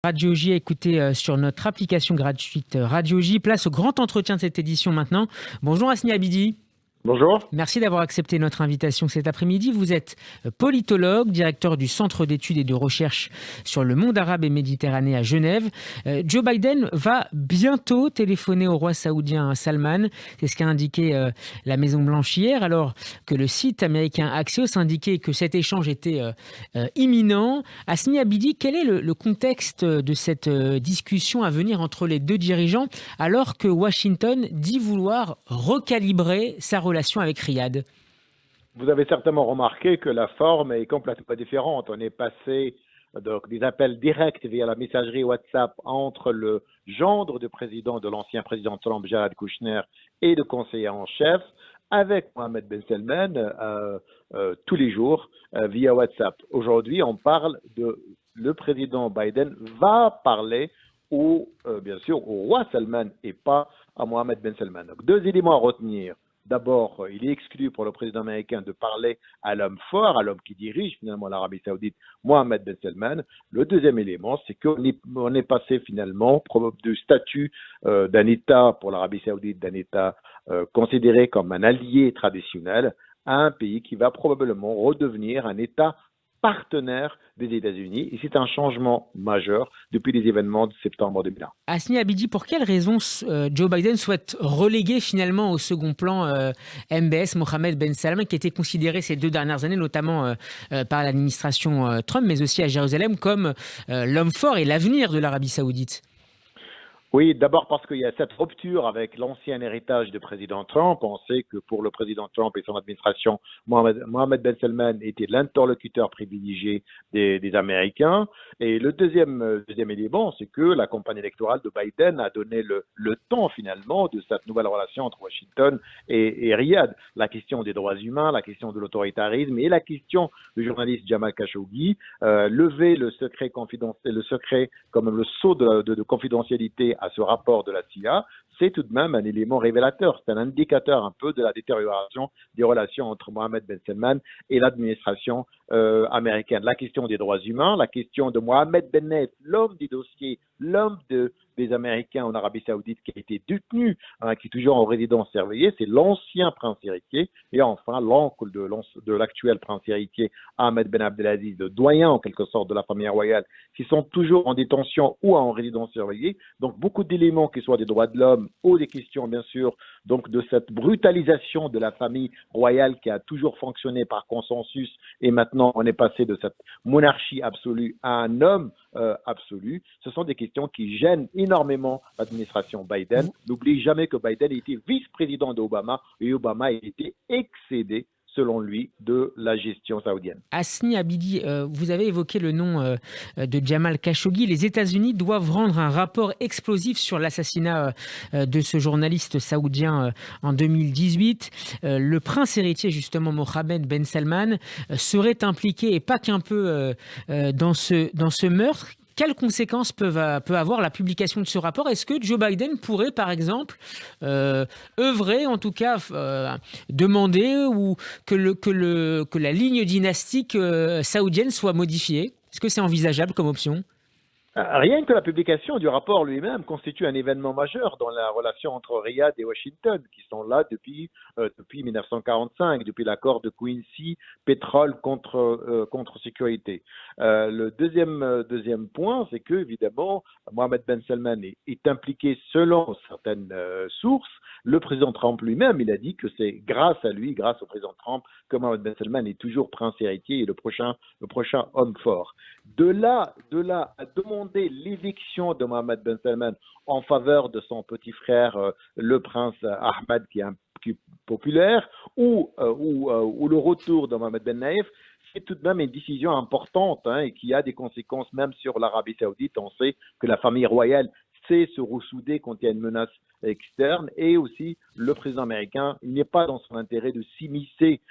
Radio J à écouter sur notre application gratuite Radio J. Place au grand entretien de cette édition maintenant. Bonjour Hasni Abidi. Bonjour. Merci d'avoir accepté notre invitation cet après-midi. Vous êtes politologue, directeur du Centre d'études et de recherche sur le monde arabe et méditerranéen à Genève. Joe Biden va bientôt téléphoner au roi saoudien Salman. C'est ce qu'a indiqué la Maison-Blanche hier, alors que le site américain Axios indiquait que cet échange était imminent. Hasni Abidi, quel est le contexte de cette discussion à venir entre les deux dirigeants, alors que Washington dit vouloir recalibrer sa relation avec Riyad? Vous avez certainement remarqué que la forme est complètement différente. On est passé donc, des appels directs via la messagerie WhatsApp entre le gendre de l'ancien président Trump, Jared Kushner, et le conseiller en chef, avec Mohammed Ben Salman tous les jours via WhatsApp. Aujourd'hui, on parle le président Biden va parler bien sûr, au roi Salman et pas à Mohammed Ben Salman. Donc, deux éléments à retenir. D'abord, il est exclu pour le président américain de parler à l'homme fort, à l'homme qui dirige finalement l'Arabie Saoudite, Mohammed Ben Salman. Le deuxième élément, c'est qu'on est passé finalement du statut d'un État pour l'Arabie Saoudite, d'un État considéré comme un allié traditionnel, à un pays qui va probablement redevenir un État partenaire des États-Unis. Et c'est un changement majeur depuis les événements de septembre 2001. Hasni Abidi, pour quelles raisons Joe Biden souhaite reléguer finalement au second plan MBS, Mohammed Ben Salman, qui était considéré ces 2 dernières années, notamment par l'administration Trump, mais aussi à Jérusalem, comme l'homme fort et l'avenir de l'Arabie Saoudite? Oui, d'abord parce qu'il y a cette rupture avec l'ancien héritage du président Trump. On sait que pour le président Trump et son administration, Mohammed Ben Salman était l'interlocuteur privilégié des Américains. Et le deuxième élément, c'est que la campagne électorale de Biden a donné le temps finalement de cette nouvelle relation entre Washington et Riyad. La question des droits humains, la question de l'autoritarisme et la question du journaliste Jamal Khashoggi, lever le secret confidentiel, le secret comme le sceau de confidentialité à ce rapport de la CIA, c'est tout de même un élément révélateur. C'est un indicateur un peu de la détérioration des relations entre Mohammed Ben Salman et l'administration américaine. La question des droits humains, la question de Mohammed Ben Nayef, l'homme des dossiers, des Américains en Arabie Saoudite qui a été détenu, qui est toujours en résidence surveillée, c'est l'ancien prince héritier. Et enfin, l'oncle de l'actuel prince héritier, Ahmed Ben Abdelaziz, le doyen en quelque sorte de la famille royale, qui sont toujours en détention ou en résidence surveillée. Donc, beaucoup d'éléments, qui soient des droits de l'homme ou des questions, bien sûr, donc de cette brutalisation de la famille royale qui a toujours fonctionné par consensus, et maintenant on est passé de cette monarchie absolue à un homme absolu. Ce sont des questions qui gênent énormément l'administration Biden. N'oubliez jamais que Biden était vice-président d'Obama et Obama a été excédé selon lui, de la gestion saoudienne. Hasni Abidi, vous avez évoqué le nom de Jamal Khashoggi. Les États-Unis doivent rendre un rapport explosif sur l'assassinat de ce journaliste saoudien en 2018. Le prince héritier, justement, Mohammed Ben Salman, serait impliqué, et pas qu'un peu, dans ce meurtre. Quelles conséquences peut avoir la publication de ce rapport? Est-ce que Joe Biden pourrait, par exemple, œuvrer, en tout cas, demander ou que la ligne dynastique saoudienne soit modifiée? Est-ce que c'est envisageable comme option? Rien que la publication du rapport lui-même constitue un événement majeur dans la relation entre Riyad et Washington, qui sont là depuis 1945, depuis l'accord de Quincy, pétrole contre sécurité. Le deuxième point, c'est que évidemment, Mohammed Ben Salman est impliqué selon certaines sources. Le président Trump lui-même, il a dit que c'est grâce à lui, grâce au président Trump, que Mohammed Ben Salman est toujours prince héritier et le prochain homme fort. De là à demander l'éviction de Mohammed Ben Salman en faveur de son petit frère, le prince Ahmed, qui est populaire, ou le retour de Mohammed Ben Naïf, c'est tout de même une décision importante et qui a des conséquences même sur l'Arabie Saoudite. On sait que la famille royale sait se ressouder quand il y a une menace externe, et aussi le président américain, il n'est pas dans son intérêt de s'immiscer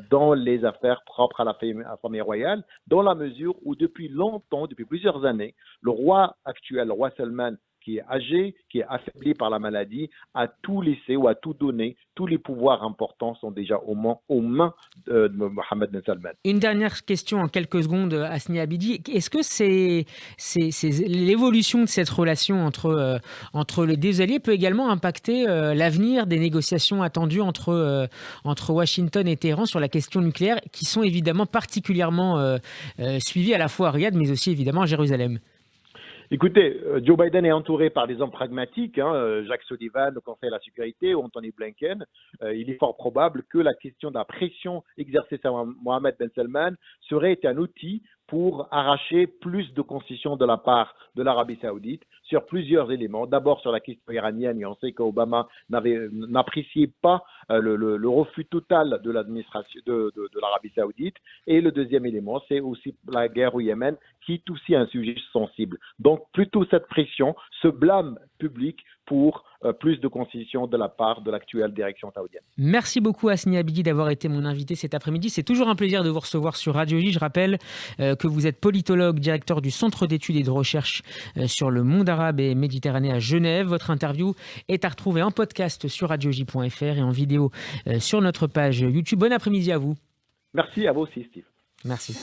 dans les affaires propres à la famille royale, dans la mesure où depuis longtemps, depuis plusieurs années, le roi actuel, le roi Salman, qui est âgé, qui est affaibli par la maladie, a tout laissé ou a tout donné. Tous les pouvoirs importants sont déjà aux mains de Mohammed Ben Salman. Une dernière question en quelques secondes, Hasni Abidi. Est-ce que c'est l'évolution de cette relation entre les deux alliés peut également impacter l'avenir des négociations attendues entre Washington et Téhéran sur la question nucléaire, qui sont évidemment particulièrement suivies à la fois à Riyad, mais aussi évidemment à Jérusalem? Écoutez, Joe Biden est entouré par des hommes pragmatiques, Jacques Sullivan au Conseil de la Sécurité ou Anthony Blinken. Il est fort probable que la question de la pression exercée sur Mohammed Ben Salman serait un outil pour arracher plus de concessions de la part de l'Arabie Saoudite sur plusieurs éléments. D'abord sur la question iranienne, et on sait qu'Obama n'appréciait pas le refus total de l'administration de l'Arabie Saoudite. Et le deuxième élément, c'est aussi la guerre au Yémen, qui est aussi un sujet sensible. Donc plutôt cette pression, ce blâme public pour plus de concessions de la part de l'actuelle direction saoudienne. Merci beaucoup Hasni Abidi d'avoir été mon invité cet après-midi. C'est toujours un plaisir de vous recevoir sur Radio J. Je rappelle que vous êtes politologue, directeur du Centre d'études et de recherche sur le monde arabe et méditerranéen à Genève. Votre interview est à retrouver en podcast sur radioj.fr et en vidéo sur notre page YouTube. Bon après-midi à vous. Merci à vous aussi, Steve. Merci.